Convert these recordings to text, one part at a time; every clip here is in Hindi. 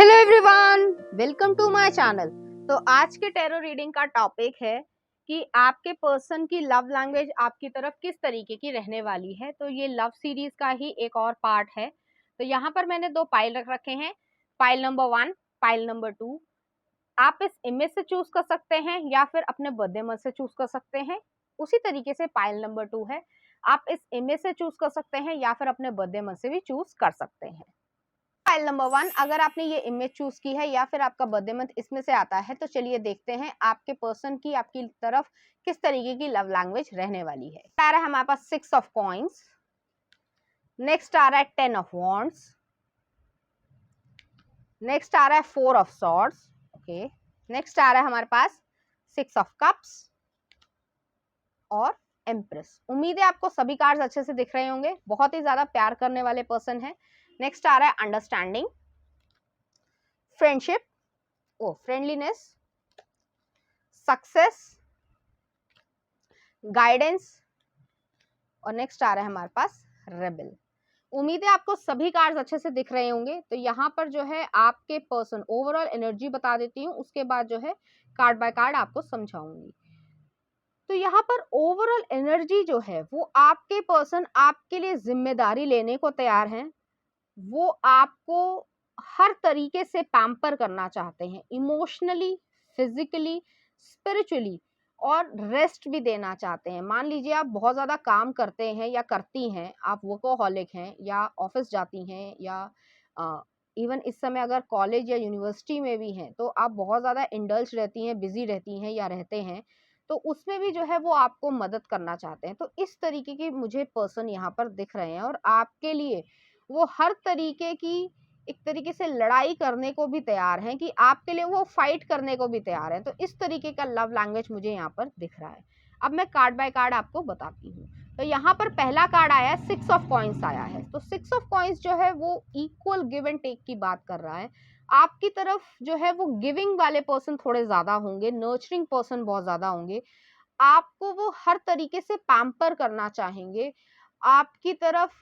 Hello everyone, welcome to my channel. तो आज के टैरो रीडिंग का टॉपिक है कि आपके पर्सन की लव लैंग्वेज आपकी तरफ किस तरीके की रहने वाली है। तो ये लव सीरीज का ही एक और पार्ट है। तो यहाँ पर मैंने दो पाइल रख रखे हैं, पाइल नंबर 1, पाइल नंबर 2। आप इस इमेज से चूज कर सकते हैं या फिर अपने बर्थडे मंथ से चूज कर सकते हैं। उसी तरीके से पाइल नंबर 2 है, आप इस इमेज से चूज कर सकते हैं या फिर अपने बर्थडे मंथ से भी चूज कर सकते हैं। फाइल नंबर 1, अगर आपने ये इमेज चूज की है या फिर आपका बर्थडे मंथ इसमें से आता है, तो चलिए देखते हैं आपके पर्सन की आपकी तरफ किस तरीके की लव लैंग्वेज रहने वाली है। आ रहा है हमारे पास 6 ऑफ कॉइंस, नेक्स्ट आ रहा है 10 ऑफ वॉन्ड्स, नेक्स्ट आ रहा है 4 ऑफ सॉर्ड्स, ओके, नेक्स्ट आ रहा है हमारे पास 6 ऑफ कप्स और एम्प्रेस। उम्मीद है आपको सभी कार्ड्स अच्छे से दिख रहे होंगे, बहुत ही ज्यादा प्यार करने वाले पर्सन है। नेक्स्ट आ रहा है understanding, friendship, friendliness, success, guidance और नेक्स्ट आ रहा है हमारे पास रेबल। उम्मीद है आपको सभी कार्ड्स अच्छे से दिख रहे होंगे। तो यहाँ पर जो है आपके पर्सन ओवरऑल एनर्जी बता देती हूँ, उसके बाद जो है कार्ड बाय कार्ड आपको समझाऊंगी। तो यहाँ पर ओवरऑल एनर्जी जो है वो आपके पर्सन आपके लिए जिम्मेदारी लेने को तैयार हैं। वो आपको हर तरीके से पैम्पर करना चाहते हैं, इमोशनली, फिजिकली, स्पिरिचुअली, और रेस्ट भी देना चाहते हैं। मान लीजिए आप बहुत ज्यादा काम करते हैं या करती हैं, आप वर्कोहॉलिक हैं या ऑफिस जाती हैं या इवन इस समय अगर कॉलेज या यूनिवर्सिटी में भी हैं, तो आप बहुत ज्यादा इंडल्ज रहती हैं, बिजी रहती हैं या रहते हैं, तो उसमें भी जो है वो आपको मदद करना चाहते हैं। तो इस तरीके के मुझे पर्सन यहाँ पर दिख रहे हैं और आपके लिए वो हर तरीके की एक तरीके से लड़ाई करने को भी तैयार हैं, कि आपके लिए वो फाइट करने को भी तैयार है। तो इस तरीके का लव लैंग्वेज मुझे यहाँ पर दिख रहा है। अब मैं कार्ड बाय कार्ड आपको बताती हूँ। तो यहाँ पर पहला कार्ड आया है, 6 ऑफ कॉइंस आया है। तो 6 ऑफ कॉइंस जो है वो इक्वल गिव एंड टेक की बात कर रहा है। आपकी तरफ जो है वो गिविंग वाले पर्सन थोड़े ज्यादा होंगे, नर्चरिंग पर्सन बहुत ज्यादा होंगे। आपको वो हर तरीके से पैम्पर करना चाहेंगे। आपकी तरफ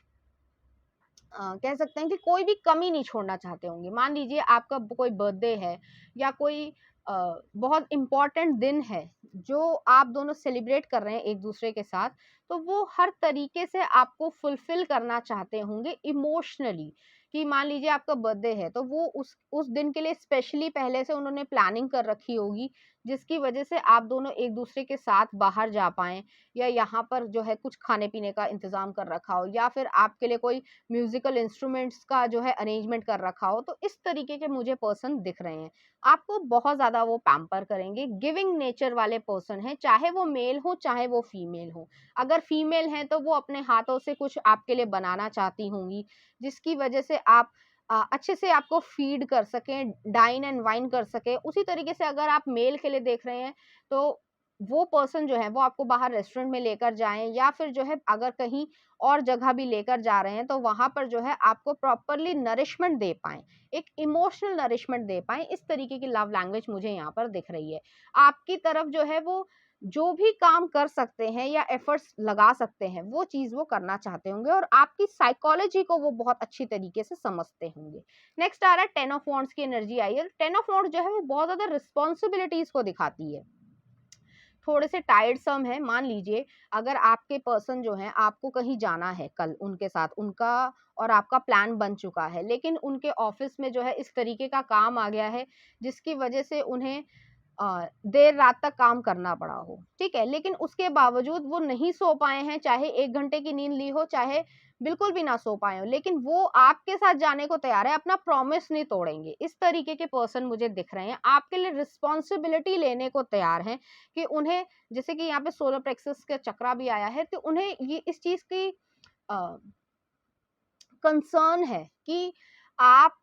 कह सकते हैं कि कोई भी कमी नहीं छोड़ना चाहते होंगे। मान लीजिए आपका कोई बर्थडे है या कोई बहुत इम्पोर्टेंट दिन है जो आप दोनों सेलिब्रेट कर रहे हैं एक दूसरे के साथ, तो वो हर तरीके से आपको फुलफिल करना चाहते होंगे इमोशनली। कि मान लीजिए आपका बर्थडे है तो वो उस दिन के लिए स्पेशली पहले से उन्होंने प्लानिंग कर रखी होगी, जिसकी वजह से आप दोनों एक दूसरे के साथ बाहर जा पाएं, या यहाँ पर जो है कुछ खाने पीने का इंतजाम कर रखा हो, या फिर आपके लिए कोई म्यूजिकल इंस्ट्रूमेंट्स का जो है अरेंजमेंट कर रखा हो। तो इस तरीके के मुझे पर्सन दिख रहे हैं। आपको बहुत ज्यादा वो पैम्पर करेंगे, गिविंग नेचर वाले पर्सन हैं, चाहे वो मेल हो चाहे वो फीमेल हो। अगर फीमेल हैं तो वो अपने हाथों से कुछ आपके लिए बनाना चाहती होंगी, जिसकी वजह से आप अच्छे से आपको फीड कर सकें, डाइन एंड वाइन कर सके। उसी तरीके से अगर आप मेल के लिए देख रहे हैं तो वो पर्सन जो है वो आपको बाहर रेस्टोरेंट में लेकर जाएं, या फिर जो है अगर कहीं और जगह भी लेकर जा रहे हैं तो वहां पर जो है आपको प्रॉपरली नरिशमेंट दे पाएं, एक इमोशनल नरिशमेंट दे पाएं। इस तरीके की लव लैंग्वेज मुझे यहाँ पर दिख रही है। आपकी तरफ जो है वो जो भी काम कर सकते हैं या एफर्ट्स लगा सकते हैं वो चीज वो करना चाहते होंगे, और आपकी साइकोलॉजी को वो बहुत अच्छी तरीके से समझते होंगे। नेक्स्ट आ रहा है 10 ऑफ वॉन्ड्स की एनर्जी आई है। 10 ऑफ वॉन्ड्स जो है वो बहुत ज्यादा रिस्पॉन्सिबिलिटीज को दिखाती है, थोड़े से टायर्डसम है। मान लीजिए अगर आपके पर्सन जो है आपको कहीं जाना है कल उनके साथ, उनका और आपका प्लान बन चुका है, लेकिन उनके ऑफिस में जो है इस तरीके का काम आ गया है जिसकी वजह से उन्हें देर रात तक काम करना पड़ा हो, ठीक है, लेकिन उसके बावजूद वो नहीं सो पाए हैं, चाहे 1 घंटे की नींद ली हो चाहे बिल्कुल भी ना सो पाए हो, लेकिन वो आपके साथ जाने को तैयार है, अपना प्रॉमिस नहीं तोड़ेंगे। इस तरीके के पर्सन मुझे दिख रहे हैं, आपके लिए रिस्पॉन्सिबिलिटी लेने को तैयार हैं। कि उन्हें, जैसे कि यहाँ पे सोलर प्लेक्सस का चक्रा भी आया है, तो उन्हें ये इस चीज की कंसर्न है कि आपको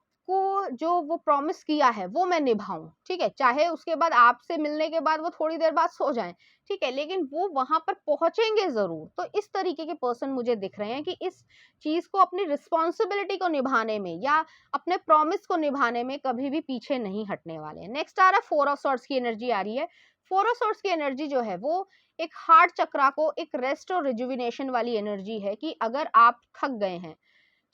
जो वो प्रॉमिस किया है वो मैं निभाऊं, ठीक है, चाहे उसके बाद आपसे मिलने के बाद वो थोड़ी देर बाद सो जाएं, ठीक है, लेकिन वो वहां पर पहुंचेंगे जरूर। तो इस तरीके के पर्सन मुझे दिख रहे हैं कि इस चीज को, अपनी रिस्पॉन्सिबिलिटी को निभाने में या अपने प्रॉमिस को निभाने में कभी भी पीछे नहीं हटने वाले। नेक्स्ट आ रहा है 4 ऑफ सॉर्ड्स की एनर्जी आ रही है। 4 ऑफ सॉर्ड्स की एनर्जी जो है वो एक हार्ट चक्रा को, एक रेस्ट और रिजुविनेशन वाली एनर्जी है। कि अगर आप थक गए हैं,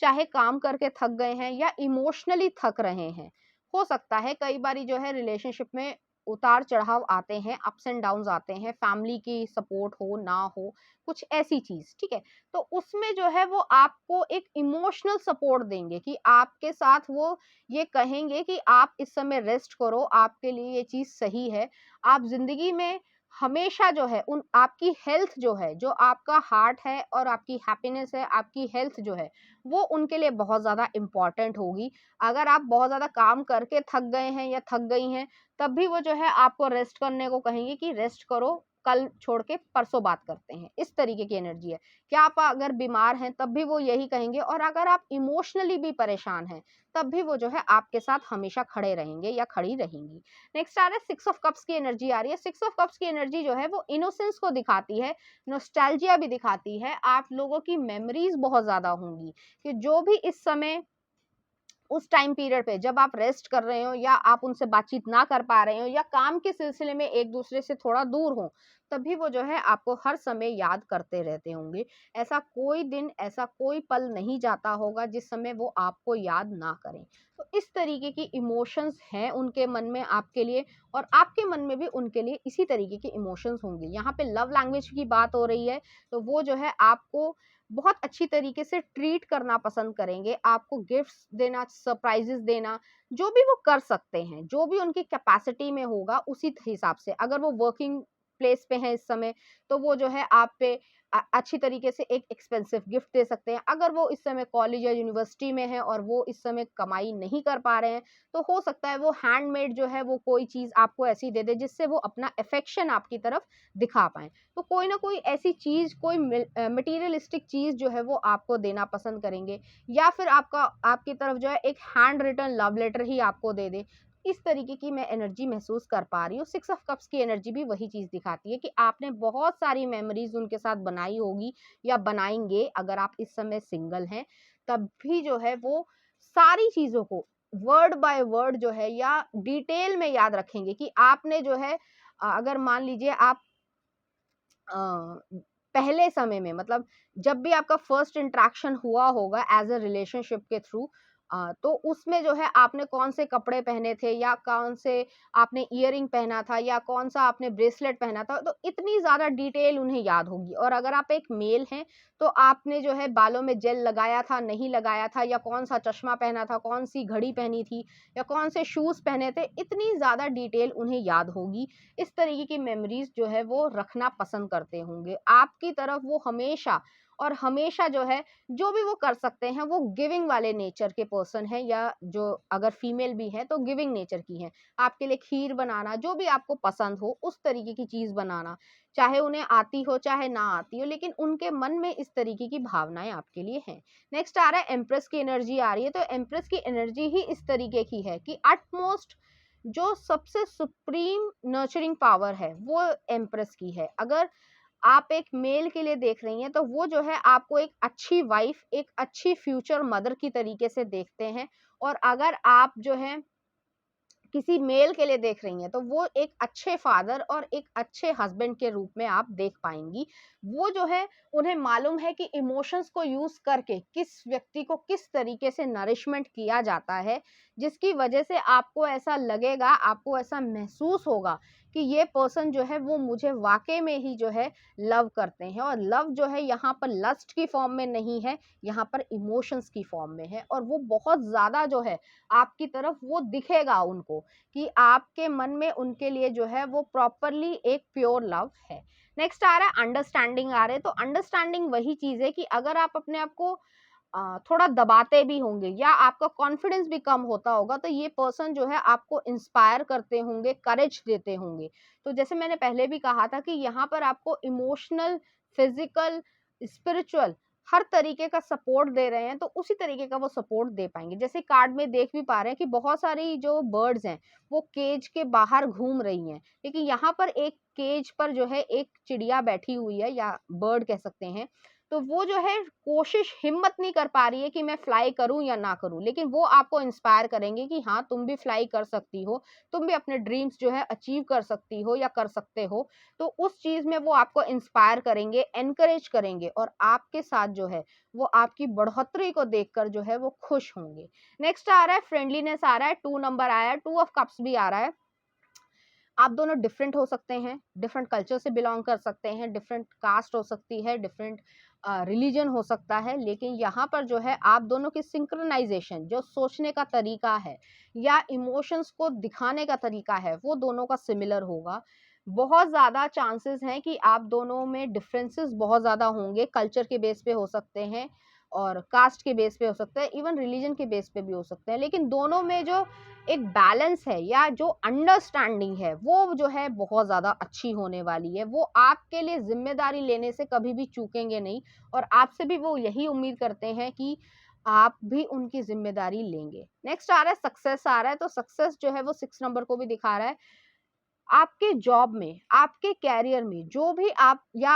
चाहे काम करके थक गए हैं या इमोशनली थक रहे हैं, हो सकता है कई बारी जो है रिलेशनशिप में उतार चढ़ाव आते हैं, अप्स एंड डाउन्स आते हैं, फैमिली की सपोर्ट हो ना हो, कुछ ऐसी चीज, ठीक है। तो उसमें जो है वो आपको एक इमोशनल सपोर्ट देंगे कि आपके साथ वो ये कहेंगे कि आप इस समय रेस्ट करो, आपके लिए ये चीज सही है। आप जिंदगी में हमेशा जो है उन आपकी हेल्थ जो है, जो आपका हार्ट है और आपकी हैप्पीनेस है, आपकी हेल्थ जो है वो उनके लिए बहुत ज्यादा इंपॉर्टेंट होगी। अगर आप बहुत ज्यादा काम करके थक गए हैं या थक गई हैं, तब भी वो जो है आपको रेस्ट करने को कहेंगे कि रेस्ट करो, कल छोड़ के परसों बात करते हैं। इस तरीके की एनर्जी है। क्या आप अगर बीमार हैं तब भी वो यही कहेंगे, और अगर आप इमोशनली भी परेशान हैं तब भी वो जो है आपके साथ हमेशा खड़े रहेंगे या खड़ी रहेंगी। नेक्स्ट आ रहा है सिक्स ऑफ कप्स की एनर्जी आ रही है। सिक्स ऑफ कप्स की एनर्जी जो है वो इनोसेंस को दिखाती है, नॉस्टैल्जिया भी दिखाती है। आप लोगों की मेमोरीज बहुत ज्यादा होंगी कि जो भी इस समय उस टाइम पीरियड पे जब आप रेस्ट कर रहे हो या आप उनसे बातचीत ना कर पा रहे हो या काम के सिलसिले में एक दूसरे से थोड़ा दूर हो, तभी वो जो है आपको हर समय याद करते रहते होंगे। ऐसा कोई दिन, ऐसा कोई पल नहीं जाता होगा जिस समय वो आपको याद ना करें। तो इस तरीके की इमोशंस हैं उनके मन में आपके लिए, और आपके मन में भी उनके लिए इसी तरीके के इमोशंस होंगे। यहाँ पे लव लैंग्वेज की बात हो रही है, तो वो जो है आपको बहुत अच्छी तरीके से ट्रीट करना पसंद करेंगे, आपको गिफ्ट्स देना, सरप्राइजेस देना, जो भी वो कर सकते हैं, जो भी उनकी कैपेसिटी में होगा उसी हिसाब से। अगर वो वर्किंग प्लेस पे हैं इस समय, तो वो जो है आप पे अच्छी तरीके से एक एक्सपेंसिव गिफ्ट दे सकते हैं। अगर वो इस समय कॉलेज या यूनिवर्सिटी में है और वो इस समय कमाई नहीं कर पा रहे हैं, तो हो सकता है वो हैंडमेड जो है वो कोई चीज आपको ऐसी दे दे जिससे वो अपना अफेक्शन आपकी तरफ दिखा पाए। तो कोई ना कोई ऐसी चीज, कोई मटेरियलिस्टिक चीज जो है वो आपको देना पसंद करेंगे, या फिर आपकी तरफ जो है एक हैंड रिटन लव लेटर ही आपको दे दे। इस तरीके की मैं एनर्जी महसूस कर पा रही हूँ। सिक्स ऑफ कप्स की एनर्जी भी वही चीज दिखाती है कि आपने बहुत सारी मेमोरीज उनके साथ बनाई होगी या बनाएंगे। अगर आप इस समय सिंगल हैं तब भी जो है वो सारी चीजों को वर्ड बाय वर्ड जो है या डिटेल में याद रखेंगे कि आपने जो है अगर मान लीजिए आप पहले समय में, मतलब जब भी आपका फर्स्ट इंटरेक्शन हुआ होगा एज अ रिलेशनशिप के थ्रू, तो उसमें जो है आपने कौन से कपड़े पहने थे या कौन से आपने ईयरिंग पहना था या कौन सा आपने ब्रेसलेट पहना था, तो इतनी ज्यादा डिटेल उन्हें याद होगी। और अगर आप एक मेल हैं तो आपने जो है बालों में जेल लगाया था, नहीं लगाया था, या कौन सा चश्मा पहना था, कौन सी घड़ी पहनी थी, या कौन से शूज पहने थे, इतनी ज्यादा डिटेल उन्हें याद होगी। इस तरीके की मेमोरीज जो है वो रखना पसंद करते होंगे आपकी तरफ वो हमेशा। और हमेशा जो है जो भी वो कर सकते हैं वो गिविंग वाले नेचर के पर्सन है, या जो अगर फीमेल भी है तो गिविंग नेचर की है। आपके लिए खीर बनाना, जो भी आपको पसंद हो उस तरीके की चीज बनाना, चाहे उन्हें आती हो चाहे ना आती हो, लेकिन उनके मन में इस तरीके की भावनाएं आपके लिए हैं। नेक्स्ट आ रहा है एम्प्रेस की एनर्जी आ रही है। तो एम्प्रेस की एनर्जी ही इस तरीके की है कि अटमोस्ट जो सबसे सुप्रीम नर्चरिंग पावर है वो एम्प्रेस की है। अगर आप एक मेल के लिए देख रही हैं तो वो जो है आपको एक अच्छी वाइफ, एक अच्छी फ्यूचर मदर की तरीके से देखते हैं। और अगर आप जो है किसी मेल के लिए देख रही हैं तो वो एक अच्छे फादर और एक अच्छे हस्बैंड के रूप में आप देख पाएंगी। वो जो है उन्हें मालूम है कि इमोशंस को यूज करके किस व्यक्ति को किस तरीके से नरिशमेंट किया जाता है, जिसकी वजह से आपको ऐसा लगेगा, आपको ऐसा महसूस होगा कि ये पर्सन जो है वो मुझे वाकई में ही जो है लव करते हैं। और लव जो है यहाँ पर लस्ट की फॉर्म में नहीं है, यहाँ पर इमोशंस की फॉर्म में है। और वो बहुत ज्यादा जो है आपकी तरफ वो दिखेगा उनको कि आपके मन में उनके लिए जो है वो प्रॉपरली एक प्योर लव है। नेक्स्ट आ रहा है अंडरस्टैंडिंग आ रहे हैं। तो अंडरस्टैंडिंग वही चीज है कि अगर आप अपने आप को थोड़ा दबाते भी होंगे या आपका कॉन्फिडेंस भी कम होता होगा, तो ये पर्सन जो है आपको इंस्पायर करते होंगे, करेज देते होंगे। तो जैसे मैंने पहले भी कहा था कि यहाँ पर आपको इमोशनल, फिजिकल, स्पिरिचुअल हर तरीके का सपोर्ट दे रहे हैं, तो उसी तरीके का वो सपोर्ट दे पाएंगे। जैसे कार्ड में देख भी पा रहे हैं कि बहुत सारी जो बर्ड्स हैं वो केज के बाहर घूम रही हैं, लेकिन यहाँ पर एक केज पर जो है एक चिड़िया बैठी हुई है या बर्ड कह सकते हैं। तो वो जो है कोशिश हिम्मत नहीं कर पा रही है कि मैं फ्लाई करूं या ना करूं, लेकिन वो आपको इंस्पायर करेंगे कि हाँ तुम भी फ्लाई कर सकती हो, तुम भी अपने ड्रीम्स जो है अचीव कर सकती हो या कर सकते हो। तो उस चीज में वो आपको इंस्पायर करेंगे, एनकरेज करेंगे, और आपके साथ जो है वो आपकी बढ़ोतरी को देखकर जो है वो खुश होंगे। नेक्स्ट आ रहा है फ्रेंडलीनेस, आ रहा है 2 नंबर आया है, 2 ऑफ कप्स भी आ रहा है। आप दोनों डिफरेंट हो सकते हैं, डिफरेंट कल्चर से बिलोंग कर सकते हैं, डिफरेंट कास्ट हो सकती है, डिफरेंट रिलीजन हो सकता है, लेकिन यहाँ पर जो है आप दोनों की सिंक्रोनाइजेशन, जो सोचने का तरीका है या इमोशंस को दिखाने का तरीका है, वो दोनों का सिमिलर होगा। बहुत ज़्यादा चांसेस हैं कि आप दोनों में डिफरेंसेस बहुत ज़्यादा होंगे, कल्चर के बेस पे हो सकते हैं और कास्ट के बेस पे हो सकते हैं, इवन रिलीजन के बेस पे भी हो सकते हैं, लेकिन दोनों में जो एक बैलेंस है या जो अंडरस्टैंडिंग है वो जो है बहुत ज़्यादा अच्छी होने वाली है। वो आपके लिए जिम्मेदारी लेने से कभी भी चूकेंगे नहीं, और आपसे भी वो यही उम्मीद करते हैं कि आप भी उनकी जिम्मेदारी लेंगे। नेक्स्ट आ रहा है सक्सेस, आ रहा है, तो सक्सेस जो है वो 6 नंबर को भी दिखा रहा है। आपके जॉब में, आपके कैरियर में जो भी आप या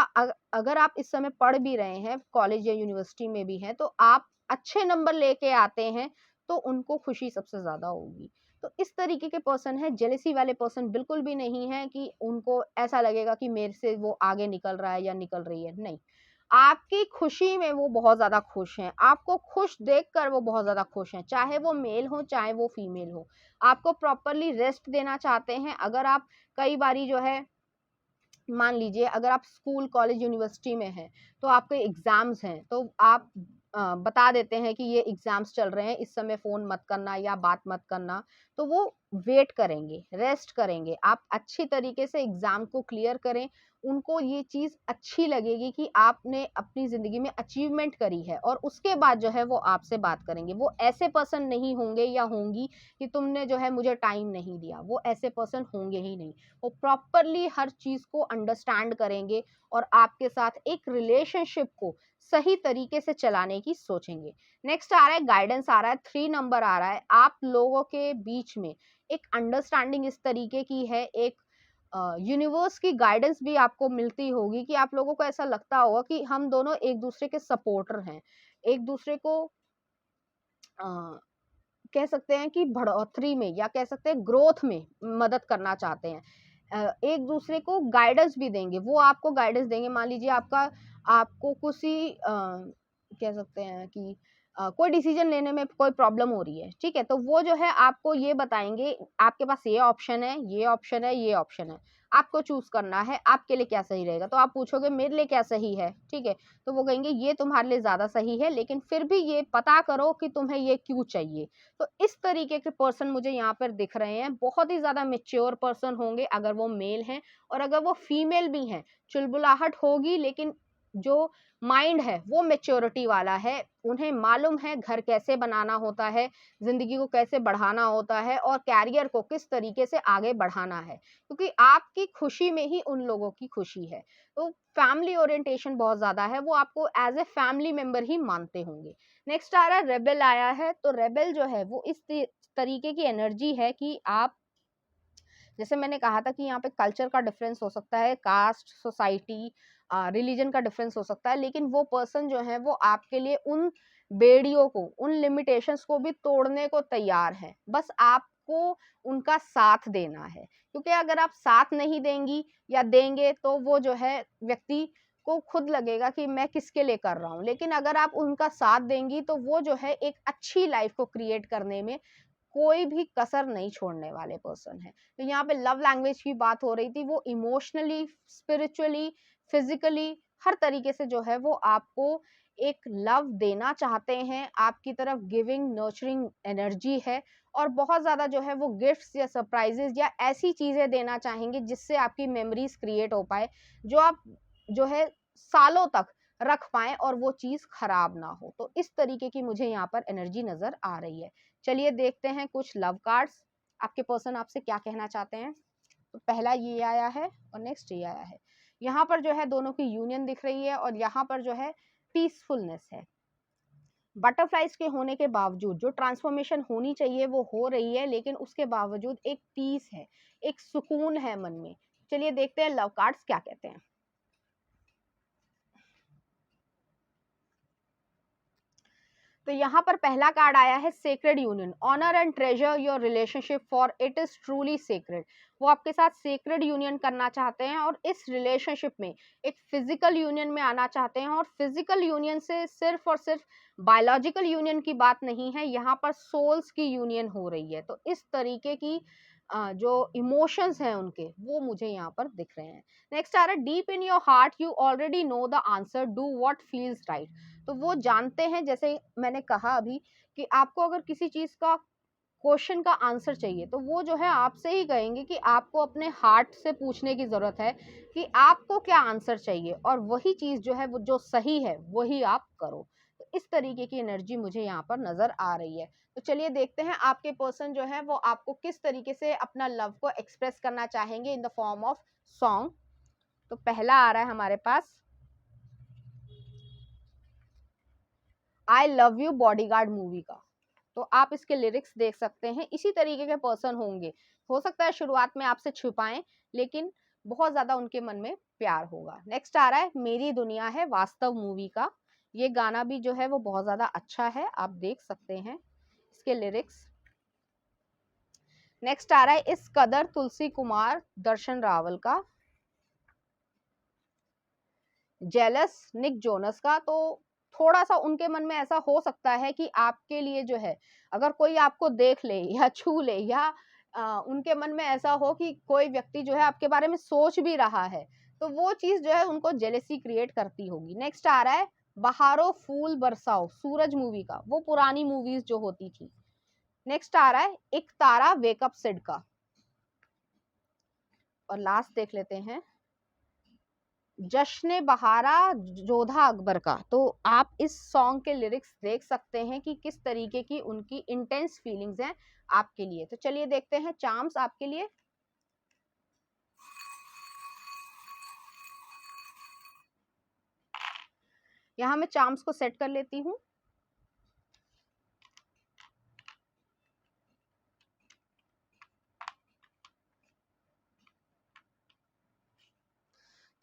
अगर आप इस समय पढ़ भी रहे हैं, कॉलेज या यूनिवर्सिटी में भी हैं, तो आप अच्छे नंबर लेके आते हैं तो उनको खुशी सबसे ज़्यादा होगी। तो इस तरीके के पर्सन है, जेलसी वाले पर्सन बिल्कुल भी नहीं है कि उनको ऐसा लगेगा कि मेरे से वो आगे निकल रहा है या निकल रही है, नहीं। आपकी खुशी में वो बहुत ज़्यादा खुश हैं, आपको खुश देखकर वो बहुत ज़्यादा खुश हैं, चाहे वो मेल हो, चाहे वो फीमेल हो। आपको प्रॉपरली रेस्ट देना चाहते हैं। अगर आप कई बारी जो है, मान लीजिए अगर आप स्कूल, कॉलेज, यूनिवर्सिटी में हैं, तो आपके एग्जाम्स हैं, तो आप बता देते हैं कि ये एग्जाम्स चल रहे हैं, इस समय फोन मत करना या बात मत करना, तो वो वेट करेंगे, रेस्ट करेंगे। आप अच्छी तरीके से एग्जाम को क्लियर करें, उनको ये चीज अच्छी लगेगी कि आपने अपनी जिंदगी में अचीवमेंट करी है, और उसके बाद जो है वो आपसे बात करेंगे। वो ऐसे पर्सन नहीं होंगे या होंगी कि तुमने जो है मुझे टाइम नहीं दिया, वो ऐसे पर्सन होंगे ही नहीं। वो प्रॉपरली हर चीज को अंडरस्टैंड करेंगे और आपके साथ एक रिलेशनशिप को सही तरीके से चलाने की सोचेंगे। नेक्स्ट आ रहा है गाइडेंस, आ रहा है 3 नंबर आ रहा है। आप लोगों के बीच में एक अंडरस्टैंडिंग इस तरीके की है, एक यूनिवर्स की गाइडेंस भी आपको मिलती होगी कि आप लोगों को ऐसा लगता होगा कि हम दोनों एक दूसरे के सपोर्टर हैं, एक दूसरे को कह सकते हैं कि बढ़ोतरी में या कह सकते हैं ग्रोथ में मदद करना चाहते हैं। एक दूसरे को गाइडेंस भी देंगे, वो आपको गाइडेंस देंगे। मान लीजिए आपको कह सकते हैं कि कोई डिसीजन लेने में कोई प्रॉब्लम हो रही है, ठीक है, तो वो जो है आपको ये बताएंगे, आपके पास ये ऑप्शन है, ये ऑप्शन है, ये ऑप्शन है, आपको चूज करना है, आपके लिए क्या सही रहेगा। तो आप पूछोगे मेरे लिए क्या सही है, ठीक है, तो वो कहेंगे ये तुम्हारे लिए ज्यादा सही है, लेकिन फिर भी ये पता करो कि तुम्हें ये क्यों चाहिए। तो इस तरीके के पर्सन मुझे यहाँ पर दिख रहे हैं। बहुत ही ज्यादा मेच्योर पर्सन होंगे अगर वो मेल हैं, और अगर वो फीमेल भी हैं, चुलबुलाहट होगी, लेकिन जो माइंड है वो मेच्योरिटी वाला है। उन्हें मालूम है घर कैसे बनाना होता है, जिंदगी को कैसे बढ़ाना होता है, और कैरियर को किस तरीके से आगे बढ़ाना है, क्योंकि आपकी खुशी में ही उन लोगों की खुशी है। तो फैमिली ओरिएंटेशन बहुत ज्यादा है, वो आपको एज ए फैमिली मेंबर ही मानते होंगे। नेक्स्ट आ रहा है रेबेल आया है, तो रेबेल जो है वो इस तरीके की एनर्जी है कि आप, जैसे मैंने कहा था कि यहाँ पे कल्चर का डिफरेंस हो सकता है, कास्ट, सोसाइटी, रिलीजन का डिफरेंस हो सकता है, लेकिन वो पर्सन जो है वो आपके लिए उन बेड़ियों को, उन लिमिटेशंस को भी तोड़ने को तैयार है। बस आपको उनका साथ देना है, क्योंकि अगर आप साथ नहीं देंगी या देंगे तो वो जो है व्यक्ति को खुद लगेगा कि मैं किसके लिए कर रहा हूँ, लेकिन अगर आप उनका साथ देंगी तो वो जो है एक अच्छी लाइफ को क्रिएट करने में कोई भी कसर नहीं छोड़ने वाले पर्सन है। तो यहाँ पे लव लैंग्वेज की बात हो रही थी, वो इमोशनली, स्पिरिचुअली, फिजिकली, हर तरीके से जो है वो आपको एक लव देना चाहते हैं। आपकी तरफ गिविंग, नर्चरिंग एनर्जी है, और बहुत ज्यादा जो है वो गिफ्ट्स या सरप्राइजेस या ऐसी चीजें देना चाहेंगे जिससे आपकी मेमोरीज क्रिएट हो पाए, जो आप जो है सालों तक रख पाए और वो चीज खराब ना हो। तो इस तरीके की मुझे यहाँ पर एनर्जी नजर आ रही है। चलिए देखते हैं कुछ लव कार्ड्स, आपके पर्सन आपसे क्या कहना चाहते हैं। तो पहला ये आया है और नेक्स्ट ये आया है। यहाँ पर जो है दोनों की यूनियन दिख रही है, और यहाँ पर जो है पीसफुलनेस है। बटरफ्लाइज के होने के बावजूद जो ट्रांसफॉर्मेशन होनी चाहिए वो हो रही है, लेकिन उसके बावजूद एक पीस है, एक सुकून है मन में। चलिए देखते हैं लव कार्ड्स क्या कहते हैं। तो यहाँ पर पहला कार्ड आया है sacred union, honour and treasure your relationship for it is truly sacred. वो आपके साथ सेक्रेड यूनियन करना चाहते हैं और इस रिलेशनशिप में एक फिजिकल यूनियन में आना चाहते हैं। और फिजिकल यूनियन से सिर्फ और सिर्फ बायोलॉजिकल यूनियन की बात नहीं है, यहाँ पर सोल्स की यूनियन हो रही है। तो इस तरीके की जो इमोशंस हैं उनके, वो मुझे यहाँ पर दिख रहे हैं। नेक्स्ट आ रहा है deep in your heart you already know the answer, do what feels right. तो वो जानते हैं, जैसे मैंने कहा अभी कि आपको अगर किसी चीज का क्वेश्चन का आंसर चाहिए तो वो जो है आपसे ही कहेंगे कि आपको अपने हार्ट से पूछने की जरूरत है कि आपको क्या आंसर चाहिए, और वही चीज जो है वो जो सही है वही आप करो। तो इस तरीके की एनर्जी मुझे यहाँ पर नजर आ रही है। तो चलिए देखते हैं आपके पर्सन जो है वो आपको किस तरीके से अपना लव को एक्सप्रेस करना चाहेंगे in the form of song. तो पहला आ रहा है हमारे पास I love you bodyguard movie का। तो आप इसके लिरिक्स देख सकते हैं, इसी तरीके के पर्सन होंगे। हो सकता है शुरुआत में आपसे छुपाएं, लेकिन बहुत ज्यादा उनके मन में प्यार होगा। नेक्स्ट आ रहा है मेरी दुनिया है वास्तव मूवी का। ये गाना भी जो है वो बहुत ज्यादा अच्छा है, आप देख सकते हैं इसके लिरिक्स। नेक्स्ट आ रहा है इस कदर तुलसी कुमार दर्शन रावल का। जेलस निक जोनस का। तो थोड़ा सा उनके मन में ऐसा हो सकता है कि आपके लिए जो है अगर कोई आपको देख ले या छू ले या उनके मन में ऐसा हो कि कोई व्यक्ति जो है आपके बारे में सोच भी रहा है, तो वो चीज जो है उनको जेलेसी क्रिएट करती होगी। नेक्स्ट आ रहा है बहारो फूल बरसाओ सूरज मूवी का, वो पुरानी मूवीज जो होती थी। नेक्स्ट आ रहा है एक तारा वेकअप सिड का। और लास्ट देख लेते हैं जश्न बहारा जोधा अकबर का। तो आप इस सॉन्ग के लिरिक्स देख सकते हैं कि किस तरीके की उनकी इंटेंस फीलिंग्स हैं आपके लिए। तो चलिए देखते हैं चार्म्स आपके लिए। यहां मैं चार्म्स को सेट कर लेती हूँ।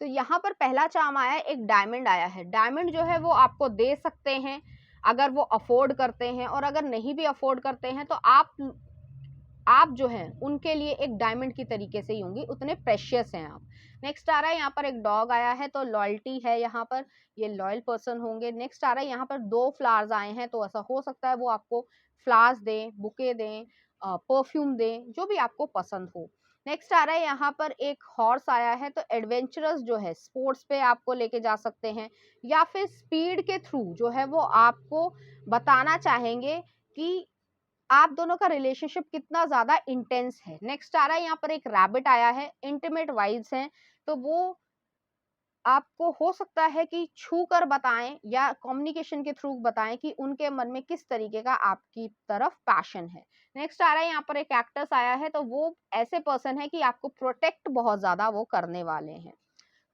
तो यहाँ पर पहला चार्म आया है, एक डायमंड आया है। डायमंड जो है वो आपको दे सकते हैं अगर वो अफोर्ड करते हैं, और अगर नहीं भी अफोर्ड करते हैं तो आप जो हैं उनके लिए एक डायमंड की तरीके से ही होंगी, उतने प्रेशियस हैं आप। नेक्स्ट आ रहा है यहाँ पर एक डॉग आया है, तो लॉयल्टी है यहाँ पर, ये लॉयल पर्सन होंगे। नेक्स्ट आ रहा है यहाँ पर 2 फ्लावर्स आए हैं, तो ऐसा हो सकता है वो आपको फ्लावर्स दें, बुके दें, परफ्यूम दें, जो भी आपको पसंद हो। नेक्स्ट आ रहा है यहाँ पर एक हॉर्स आया है, तो एडवेंचरस जो है स्पोर्ट्स पे आपको लेके जा सकते हैं, या फिर स्पीड के थ्रू जो है वो आपको बताना चाहेंगे कि आप दोनों का रिलेशनशिप कितना ज्यादा इंटेंस है। नेक्स्ट आ रहा है यहाँ पर एक रैबिट आया है, इंटीमेट वाइब्स हैं, तो वो आपको हो सकता है कि छू कर बताएं या कम्युनिकेशन के थ्रू बताएं कि उनके मन में किस तरीके का आपकी तरफ पैशन है। नेक्स्ट आ रहा है यहाँ पर एक एक्टर्स आया है, तो वो ऐसे पर्सन है कि आपको प्रोटेक्ट बहुत ज्यादा वो करने वाले हैं।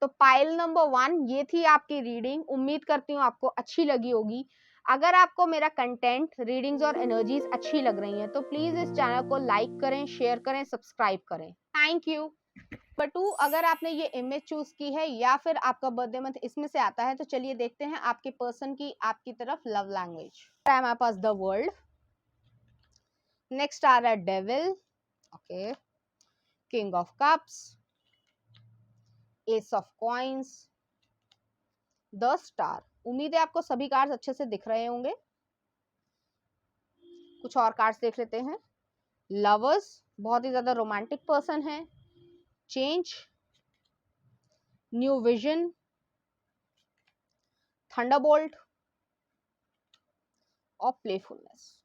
तो पाइल नंबर 1 ये थी आपकी रीडिंग। उम्मीद करती हूँ आपको अच्छी लगी होगी। अगर आपको मेरा कंटेंट, रीडिंग्स और एनर्जीज अच्छी लग रही हैं तो प्लीज इस चैनल को लाइक करें, शेयर करें, सब्सक्राइब करें। Thank you. नंबर 2, अगर आपने ये इमेज चूज की है या फिर आपका बर्थडे मंथ इसमें से आता है, तो चलिए देखते हैं आपके पर्सन की आपकी तरफ लव लैंग्वेज। हमारे पास द वर्ल्ड। नेक्स्ट आ रहा है devil, okay, king of cups, S of coins, the star. उम्मीद है आपको सभी कार्ड्स अच्छे से दिख रहे होंगे। कुछ और कार्ड्स देख लेते हैं। लवर्स, बहुत ही ज्यादा रोमांटिक पर्सन है। चेंज, न्यू विजन, थंडरबोल्ट और प्लेफुलनेस।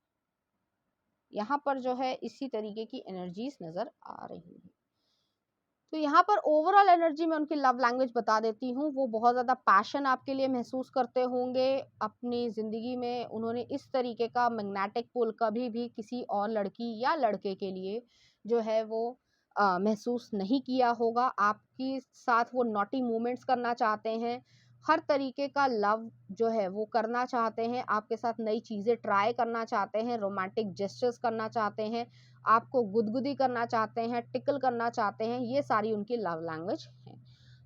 यहाँ पर जो है इसी तरीके की एनर्जीज नजर आ रही है। तो यहाँ पर ओवरऑल एनर्जी में उनकी लव लैंग्वेज बता देती हूँ। वो बहुत ज़्यादा पैशन आपके लिए महसूस करते होंगे अपनी ज़िंदगी में। उन्होंने इस तरीके का मैग्नेटिक पुल कभी भी किसी और लड़की या लड़के के लिए जो है वो महसूस नहीं किया होगा। आपके साथ वो नॉटी मूवमेंट्स करना चाहते हैं, हर तरीके का लव जो है वो करना चाहते हैं, आपके साथ नई चीज़ें ट्राई करना चाहते हैं, रोमांटिक जेस्चर्स करना चाहते हैं, आपको गुदगुदी करना चाहते हैं, टिकल करना चाहते हैं। ये सारी उनकी लव लैंग्वेज है।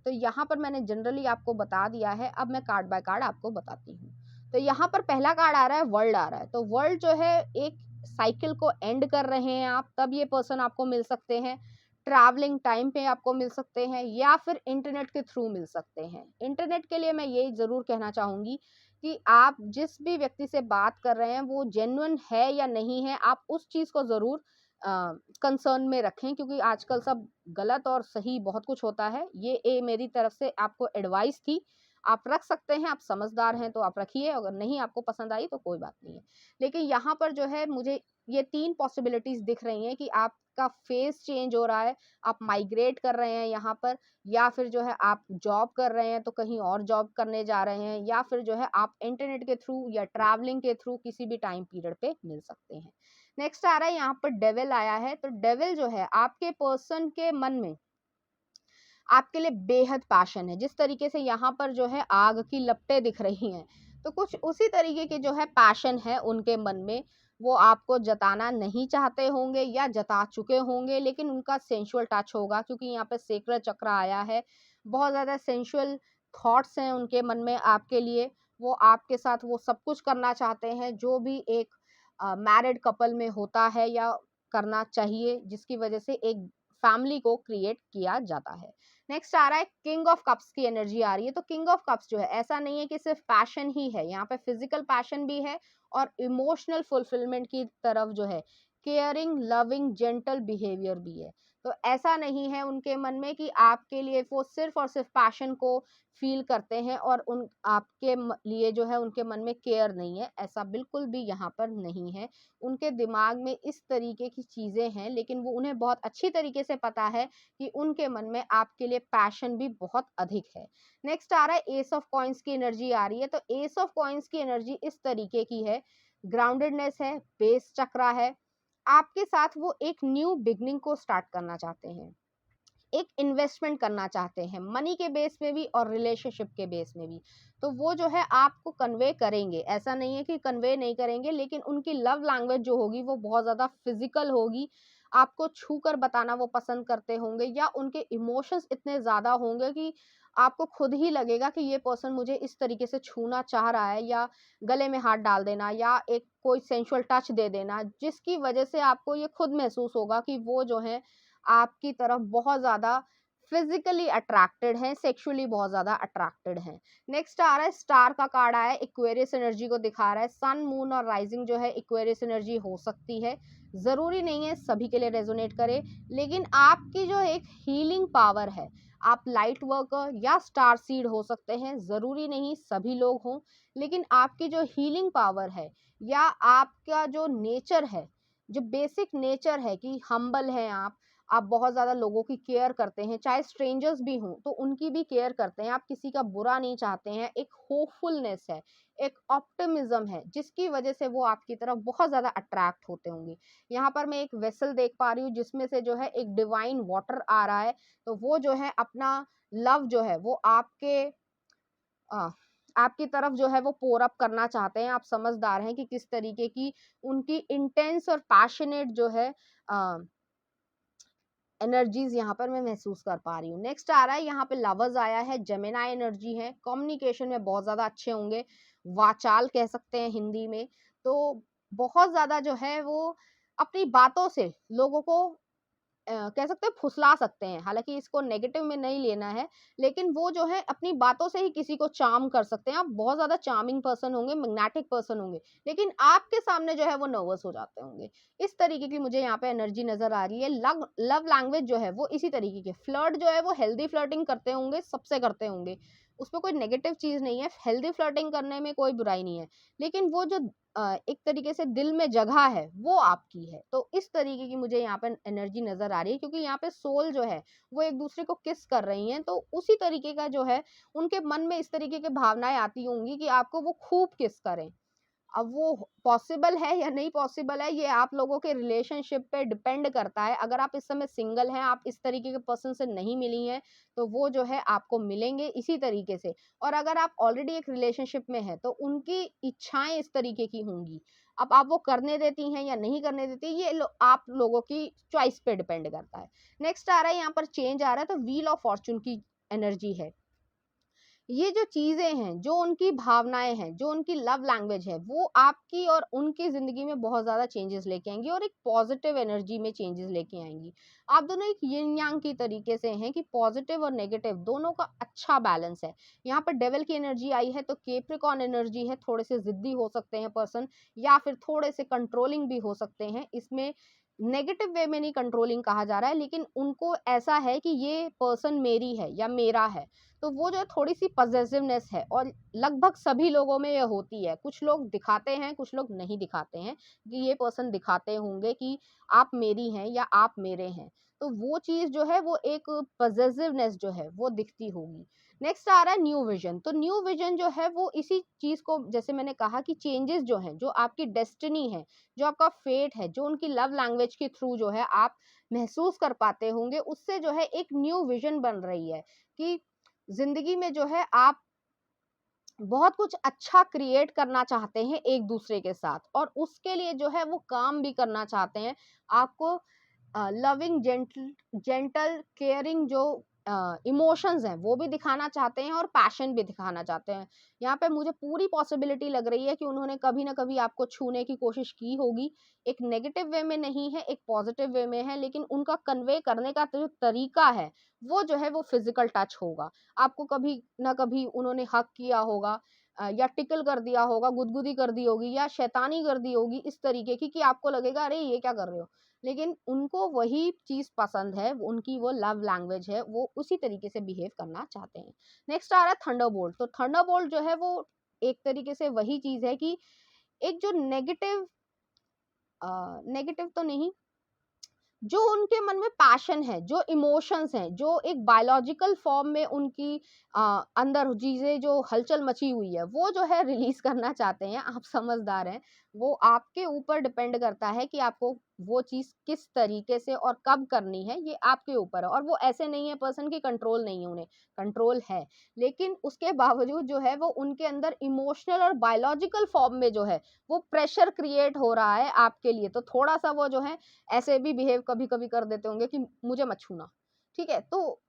तो यहाँ पर मैंने जनरली आपको बता दिया है, अब मैं कार्ड बाय कार्ड आपको बताती हूँ। तो यहाँ पर पहला कार्ड आ रहा है, वर्ल्ड आ रहा है। तो वर्ल्ड जो है एक साइकिल को एंड कर रहे हैं आप, तब ये पर्सन आपको मिल सकते हैं। ट्रैवलिंग टाइम पे आपको मिल सकते हैं या फिर इंटरनेट के थ्रू मिल सकते हैं। इंटरनेट के लिए मैं ये ज़रूर कहना चाहूँगी कि आप जिस भी व्यक्ति से बात कर रहे हैं वो जेन्युइन है या नहीं है, आप उस चीज़ को ज़रूर कंसर्न में रखें, क्योंकि आजकल सब गलत और सही बहुत कुछ होता है। ये मेरी तरफ से आपको एडवाइस थी। आप रख सकते हैं, आप समझदार हैं तो आप रखिए, अगर नहीं आपको पसंद आई तो कोई बात नहीं है। लेकिन यहाँ पर जो है मुझे ये 3 पॉसिबिलिटीज़ दिख रही हैं कि आपका फेज़ चेंज हो रहा है, आप माइग्रेट कर रहे हैं यहाँ पर, या फिर जो है आप जॉब कर रहे हैं तो कहीं और जॉब करने जा रहे हैं, या फिर जो है आप इंटरनेट के थ्रू या ट्रैवलिंग के थ्रू किसी भी टाइम पीरियड पे मिल सकते हैं। नेक्स्ट आ रहा है यहाँ पर डेविल आया है। तो डेविल जो है आपके पर्सन के मन में आपके लिए बेहद पैशन है। जिस तरीके से यहाँ पर जो है आग की लपटें दिख रही हैं, तो कुछ उसी तरीके के जो है पैशन है उनके मन में। वो आपको जताना नहीं चाहते होंगे या जता चुके होंगे, लेकिन उनका सेंसुअल टच होगा, क्योंकि यहाँ पे सेक्रेड चक्र आया है। बहुत ज़्यादा सेंसुअल थॉट्स हैं उनके मन में आपके लिए। वो आपके साथ वो सब कुछ करना चाहते हैं जो भी एक मैरिड कपल में होता है या करना चाहिए, जिसकी वजह से एक फैमिली को क्रिएट किया जाता है। नेक्स्ट आ रहा है किंग ऑफ कप्स की एनर्जी आ रही है। तो किंग ऑफ कप्स जो है ऐसा नहीं है कि सिर्फ पैशन ही है, यहाँ पे फिजिकल पैशन भी है और इमोशनल फुलफिलमेंट की तरफ जो है केयरिंग, लविंग, जेंटल बिहेवियर भी है। तो ऐसा नहीं है उनके मन में कि आपके लिए वो सिर्फ और सिर्फ पैशन को फील करते हैं और उन आपके लिए जो है उनके मन में केयर नहीं है, ऐसा बिल्कुल भी यहाँ पर नहीं है। उनके दिमाग में इस तरीके की चीज़ें हैं, लेकिन वो उन्हें बहुत अच्छी तरीके से पता है कि उनके मन में आपके लिए पैशन भी बहुत अधिक है। नेक्स्ट आ रहा है एस ऑफ कॉइन्स की एनर्जी आ रही है। तो एस ऑफ कॉइन्स की एनर्जी इस तरीके की है, ग्राउंडेडनेस है, बेस चक्रा है। आपके साथ वो एक न्यू बिगनिंग को स्टार्ट करना चाहते हैं, एक इन्वेस्टमेंट करना चाहते हैं, मनी के बेस में भी और रिलेशनशिप के बेस में भी। तो वो जो है आपको कन्वे करेंगे, ऐसा नहीं है कि कन्वे नहीं करेंगे, लेकिन उनकी लव लैंग्वेज जो होगी वो बहुत ज़्यादा फिजिकल होगी। आपको छू कर बताना वो पसंद करते होंगे, या उनके इमोशंस इतने ज़्यादा होंगे कि आपको खुद ही लगेगा कि ये पर्सन मुझे इस तरीके से छूना चाह रहा है, या गले में हाथ डाल देना, या एक कोई सेंसुअल टच दे देना, जिसकी वजह से आपको ये खुद महसूस होगा कि वो जो है आपकी तरफ बहुत ज़्यादा फिजिकली अट्रैक्टेड हैं, सेक्सुअली बहुत ज़्यादा अट्रैक्टेड हैं। नेक्स्ट आ रहा है स्टार का कार्ड आया है, एक्वेरियस एनर्जी को दिखा रहा है। सन, मून और राइजिंग जो है एक्वेरियस एनर्जी हो सकती है, ज़रूरी नहीं है सभी के लिए रेजोनेट करे, लेकिन आपकी जो एक हीलिंग पावर है, आप लाइट वर्कर या स्टार सीड हो सकते हैं, ज़रूरी नहीं सभी लोग हों, लेकिन आपकी जो हीलिंग पावर है या आपका जो नेचर है, जो बेसिक नेचर है कि हम्बल हैं आप बहुत ज़्यादा लोगों की केयर करते हैं, चाहे स्ट्रेंजर्स भी हों तो उनकी भी केयर करते हैं, आप किसी का बुरा नहीं चाहते हैं, एक होपफुलनेस है, एक ऑप्टिमिज्म है, जिसकी वजह से वो आपकी तरफ बहुत ज़्यादा अट्रैक्ट होते होंगे। यहाँ पर मैं एक वेसल देख पा रही हूँ जिसमें से जो है एक डिवाइन वाटर आ रहा है, तो वो जो है अपना लव जो है वो अ, आपकी तरफ जो है वो पोर अप करना चाहते हैं। आप समझदार हैं कि किस तरीके की उनकी इंटेंस और पैशनेट जो है अ, एनर्जीज यहाँ पर मैं महसूस कर पा रही हूँ। नेक्स्ट आ रहा है यहाँ पे लवर्स आया है, जेमिनी एनर्जी है, कम्युनिकेशन में बहुत ज़्यादा अच्छे होंगे, वाचाल कह सकते हैं हिंदी में। तो बहुत ज़्यादा जो है वो अपनी बातों से लोगों को कह सकते हैं फुसला सकते हैं। हालाँकि इसको नेगेटिव में नहीं लेना है, लेकिन वो जो है अपनी बातों से ही किसी को चार्म कर सकते हैं। आप बहुत ज़्यादा चार्मिंग पर्सन होंगे, मैग्नेटिक पर्सन होंगे, लेकिन आपके सामने जो है वो नर्वस हो जाते होंगे। इस तरीके की मुझे यहाँ पे एनर्जी नज़र आ रही है। लव लैंग्वेज जो है वो इसी तरीके की, फ्लर्ट जो है वो हेल्दी फ्लर्टिंग करते होंगे, सबसे करते होंगे। उसमें कोई नेगेटिव चीज़ नहीं है, हेल्दी फ्लर्टिंग करने में कोई बुराई नहीं है। लेकिन वो जो एक तरीके से दिल में जगह है वो आपकी है। तो इस तरीके की मुझे यहाँ पे एनर्जी नज़र आ रही है, क्योंकि यहाँ पे सोल जो है वो एक दूसरे को किस कर रही हैं, तो उसी तरीके का जो है उनके मन में इस तरीके की भावनाएं आती होंगी कि आपको वो खूब किस करें। अब वो पॉसिबल है या नहीं पॉसिबल है, ये आप लोगों के रिलेशनशिप पे डिपेंड करता है। अगर आप इस समय सिंगल हैं, आप इस तरीके के पर्सन से नहीं मिली हैं, तो वो जो है आपको मिलेंगे इसी तरीके से। और अगर आप ऑलरेडी एक रिलेशनशिप में हैं, तो उनकी इच्छाएं इस तरीके की होंगी। अब आप वो करने देती हैं या नहीं करने देती, ये आप लोगों की चॉइस पे डिपेंड करता है। नेक्स्ट आ रहा है यहाँ पर चेंज आ रहा है, तो व्हील ऑफ फॉर्चून की एनर्जी है। ये जो चीजें हैं, जो उनकी भावनाएं हैं, जो उनकी लव लैंग्वेज है, वो आपकी और उनकी जिंदगी में बहुत ज्यादा चेंजेस लेके आएंगी और एक पॉजिटिव एनर्जी में चेंजेस लेके आएंगी। आप दोनों एक यिन यांग की तरीके से हैं कि पॉजिटिव और नेगेटिव दोनों का अच्छा बैलेंस है। यहाँ पर डेविल की एनर्जी आई है तो केप्रिकॉन एनर्जी है, थोड़े से जिद्दी हो सकते हैं पर्सन, या फिर थोड़े से कंट्रोलिंग भी हो सकते हैं। इसमें नेगेटिव वे में नहीं कंट्रोलिंग कहा जा रहा है, लेकिन उनको ऐसा है कि ये पर्सन मेरी है या मेरा है, तो वो जो है थोड़ी सी पजेसिवनेस है, और लगभग सभी लोगों में ये होती है। कुछ लोग दिखाते हैं, कुछ लोग नहीं दिखाते हैं, कि ये पर्सन दिखाते होंगे कि आप मेरी हैं या आप मेरे हैं, तो वो चीज जो है वो एक पजेसिवनेस जो है वो दिखती होगी। नेक्स्ट आ रहा है न्यू विजन। तो न्यू विजन जो है वो इसी चीज को, जैसे मैंने कहा कि चेंजेस जो हैं, जो आपकी डेस्टिनी है, जो आपका फेट है, जो उनकी लव लैंग्वेज के थ्रू जो है आप महसूस कर पाते होंगे, उससे जो है एक न्यू विजन बन रही है कि जिंदगी में जो है आप बहुत कुछ अच्छा क्रिएट करना चाहते हैं एक दूसरे के साथ, और उसके लिए जो है वो काम भी करना चाहते हैं। आपको लविंग, जेंटल जेंटल केयरिंग जो इमोशंस हैं वो भी दिखाना चाहते हैं और पैशन भी दिखाना चाहते हैं। यहाँ पे मुझे पूरी पॉसिबिलिटी लग रही है कि उन्होंने कभी ना कभी आपको छूने की कोशिश की होगी। एक नेगेटिव वे में नहीं है, एक पॉजिटिव वे में है, लेकिन उनका कन्वे करने का जो तरीका है वो जो है वो फिजिकल टच होगा। आपको कभी ना कभी उन्होंने हक किया होगा, या टिकल कर दिया होगा, गुदगुदी कर दी होगी, या शैतानी कर दी होगी इस तरीके की कि आपको लगेगा अरे ये क्या कर रहे हो, लेकिन उनको वही चीज पसंद है, उनकी वो लव लैंग्वेज है, वो उसी तरीके से बिहेव करना चाहते हैं। नेक्स्ट आ रहा है थंडरबोल्ट। तो थंडरबोल्ट जो है वो एक तरीके से वही चीज है कि एक जो नेगेटिव, नेगेटिव तो नहीं, जो उनके मन में पैशन है, जो इमोशंस हैं, जो एक बायोलॉजिकल फॉर्म में उनकी अंदर चीजें जो हलचल मची हुई है वो जो है रिलीज करना चाहते हैं। आप समझदार हैं। वो आपके ऊपर डिपेंड करता है कि आपको वो चीज किस तरीके से और कब करनी है, ये आपके ऊपर है। और वो ऐसे नहीं है पर्सन की कंट्रोल नहीं है, उन्हें कंट्रोल है, लेकिन उसके बावजूद जो है वो उनके अंदर इमोशनल और बायोलॉजिकल फॉर्म में जो है वो प्रेशर क्रिएट हो रहा है आपके लिए। तो थोड़ा सा वो जो है ऐसे भी बिहेव कभी कभी कर देते होंगे कि मुझे मत छूना। ठीक है, तो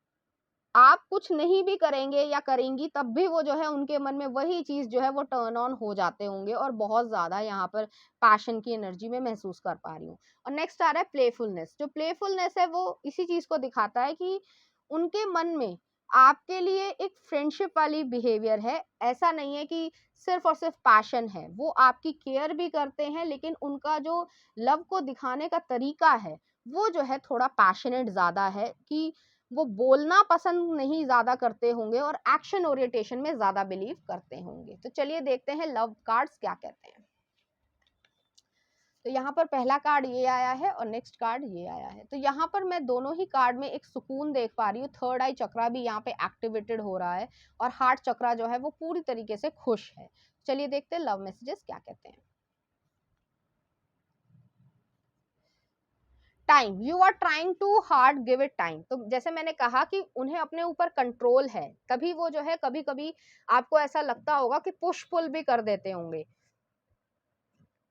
आप कुछ नहीं भी करेंगे या करेंगी तब भी वो जो है उनके मन में वही चीज जो है वो टर्न ऑन हो जाते होंगे, और बहुत ज्यादा यहाँ पर पैशन की एनर्जी में महसूस कर पा रही हूँ। और नेक्स्ट आ रहा है प्लेफुलनेस। जो प्लेफुलनेस है वो इसी चीज को दिखाता है कि उनके मन में आपके लिए एक फ्रेंडशिप वाली बिहेवियर है। ऐसा नहीं है कि सिर्फ और सिर्फ पैशन है, वो आपकी केयर भी करते हैं, लेकिन उनका जो लव को दिखाने का तरीका है वो जो है थोड़ा पैशनेट ज्यादा है, कि वो बोलना पसंद नहीं ज्यादा करते होंगे और एक्शन ओरिएंटेशन में ज्यादा बिलीव करते होंगे। तो चलिए देखते हैं लव कार्ड्स क्या कहते हैं। तो यहाँ पर पहला कार्ड ये आया है और नेक्स्ट कार्ड ये आया है। तो यहाँ पर मैं दोनों ही कार्ड में एक सुकून देख पा रही हूँ। थर्ड आई चक्रा भी यहाँ पे एक्टिवेटेड हो रहा है, और हार्ट चक्रा जो है वो पूरी तरीके से खुश है। चलिए देखते हैं लव मैसेजेस क्या कहते हैं। Time, you are trying too hard, give it time. तो जैसे मैंने कहा कि उन्हें अपने ऊपर कंट्रोल है, तभी वो जो है कभी कभी आपको ऐसा लगता होगा कि पुश पुल भी कर देते होंगे,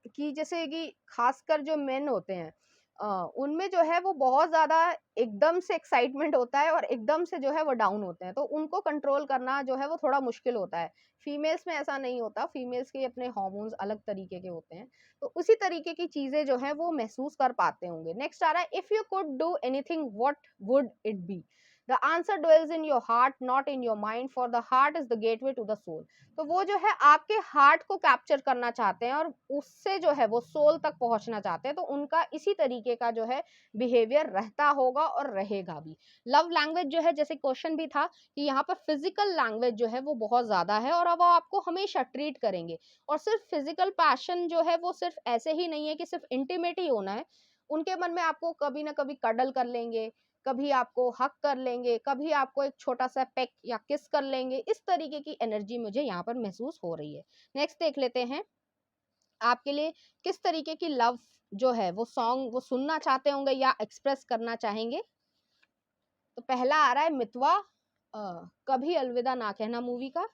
कि जैसे कि खासकर जो मेन होते हैं उनमें जो है वो बहुत ज्यादा एकदम से एक्साइटमेंट होता है और एकदम से जो है वो डाउन होते हैं, तो उनको कंट्रोल करना जो है वो थोड़ा मुश्किल होता है। फीमेल्स में ऐसा नहीं होता, फीमेल्स के अपने हार्मोन्स अलग तरीके के होते हैं, तो उसी तरीके की चीजें जो है वो महसूस कर पाते होंगे। नेक्स्ट आ रहा है if you could do anything what would it be. The answer dwells in your heart, not in your mind, for the heart is the gateway to the soul। तो वो जो है आपके हार्ट को कैप्चर करना चाहते हैं और उससे जो है वो सोल तक पहुंचना चाहते हैं, तो उनका इसी तरीके का जो है बिहेवियर रहता होगा और रहेगा भी। लव लैंग्वेज जो है, जैसे क्वेश्चन भी था कि यहाँ पर फिजिकल लैंग्वेज जो है वो बहुत ज्यादा है, और अब वो आपको हमेशा ट्रीट करेंगे। और सिर्फ फिजिकल पैशन जो है वो सिर्फ ऐसे ही नहीं है कि सिर्फ इंटीमेट ही होना है। उनके मन में आपको कभी ना कभी कडल कर लेंगे, कभी आपको हक कर लेंगे, कभी आपको एक छोटा सा पेक या किस कर लेंगे। इस तरीके की एनर्जी मुझे यहाँ पर महसूस हो रही है। नेक्स्ट देख लेते हैं आपके लिए किस तरीके की लव जो है वो सॉन्ग वो सुनना चाहते होंगे या एक्सप्रेस करना चाहेंगे। तो पहला आ रहा है मितवा, कभी अलविदा ना कहना मूवी का।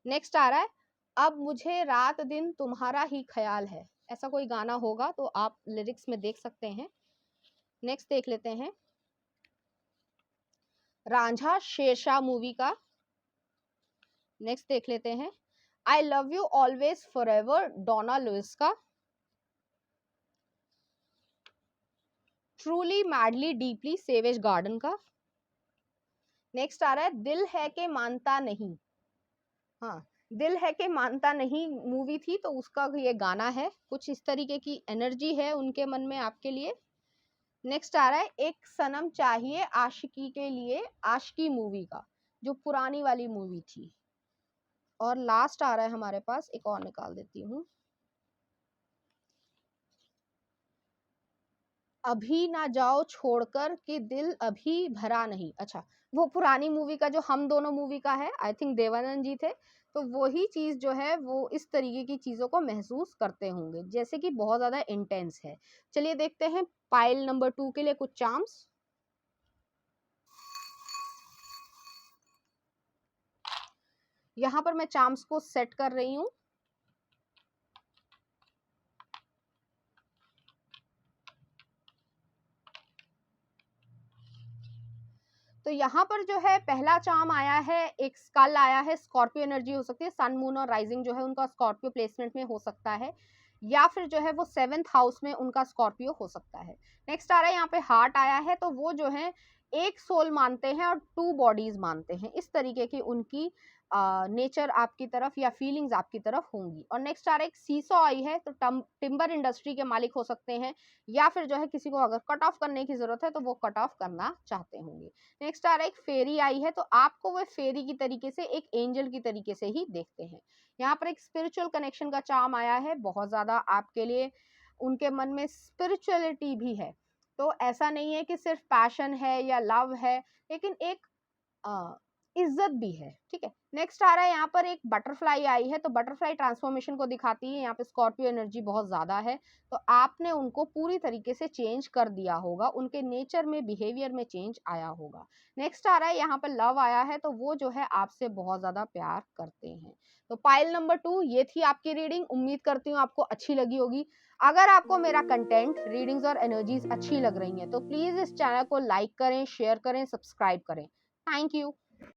नेक्स्ट आ रहा है अब मुझे रात दिन तुम्हारा ही ख्याल है। ऐसा कोई गाना होगा तो आप लिरिक्स में देख सकते हैं। नेक्स्ट देख लेते हैं रांझा शेरशाह मूवी का। नेक्स्ट देख लेते हैं, I love you always forever, Donna Lewis का। Truly madly deeply, savage garden का। नेक्स्ट आ रहा है, दिल है के मानता नहीं। हाँ, दिल है के मानता नहीं मूवी थी तो उसका ये गाना है, कुछ इस तरीके की एनर्जी है उनके मन में आपके लिए। नेक्स्ट आ रहा है, एक सनम चाहिए आशिकी के लिए, आशिकी मूवी का, जो पुरानी वाली मूवी थी। और लास्ट आ रहा है हमारे पास, एक और निकाल देती हूँ, अभी ना जाओ छोड़कर कि दिल अभी भरा नहीं। अच्छा, वो पुरानी मूवी का जो हम दोनों मूवी का है, आई थिंक देवानंद जी थे, तो वही चीज जो है वो इस तरीके की चीजों को महसूस करते होंगे, जैसे कि बहुत ज्यादा इंटेंस है। चलिए देखते हैं पाइल नंबर 2 के लिए कुछ चार्म्स। यहाँ पर मैं चार्म्स को सेट कर रही हूँ। तो यहाँ पर जो है पहला चार्म आया है, एक स्कल आया है, स्कॉर्पियो एनर्जी हो सकती है, सन मून और राइजिंग जो है उनका स्कॉर्पियो प्लेसमेंट में हो सकता है, या फिर जो है वो 7th हाउस में उनका स्कॉर्पियो हो सकता है। नेक्स्ट आ रहा है यहाँ पे हार्ट आया है, तो वो जो है एक सोल मानते हैं और 2 बॉडीज मानते हैं, इस तरीके की उनकी नेचर आपकी तरफ या फीलिंग्स आपकी तरफ होंगी। और नेक्स्ट आ रहा है एक सीसो आई है, तो टिम्बर इंडस्ट्री के मालिक हो सकते हैं, या फिर जो है किसी को अगर कट ऑफ करने की जरूरत है तो वो कट ऑफ करना चाहते होंगे। नेक्स्ट आ रहा है एक फेरी आई है, तो आपको वो फेरी की तरीके से, एक एंजल की तरीके से ही देखते हैं। यहाँ पर एक स्पिरिचुअल कनेक्शन का चार्म आया है, बहुत ज्यादा आपके लिए उनके मन में स्पिरिचुअलिटी भी है, तो ऐसा नहीं है कि सिर्फ पैशन है या लव है, लेकिन एक इज्जत भी है, ठीक है। नेक्स्ट आ रहा है यहाँ पर एक बटरफ्लाई आई है, तो बटरफ्लाई ट्रांसफॉर्मेशन को दिखाती है, यहाँ पे स्कॉर्पियो एनर्जी बहुत ज्यादा है, तो आपने उनको पूरी तरीके से चेंज कर दिया होगा, उनके नेचर में, बिहेवियर में चेंज आया होगा। नेक्स्ट आ रहा है यहाँ पर लव आया है, तो वो जो है आपसे बहुत ज्यादा प्यार करते हैं। तो पाइल नंबर 2 ये थी आपकी रीडिंग, उम्मीद करती हूँ आपको अच्छी लगी होगी। अगर आपको मेरा कंटेंट, रीडिंग्स और एनर्जीज अच्छी लग रही हैं तो प्लीज इस चैनल को लाइक करें, शेयर करें, सब्सक्राइब करें। Thank you.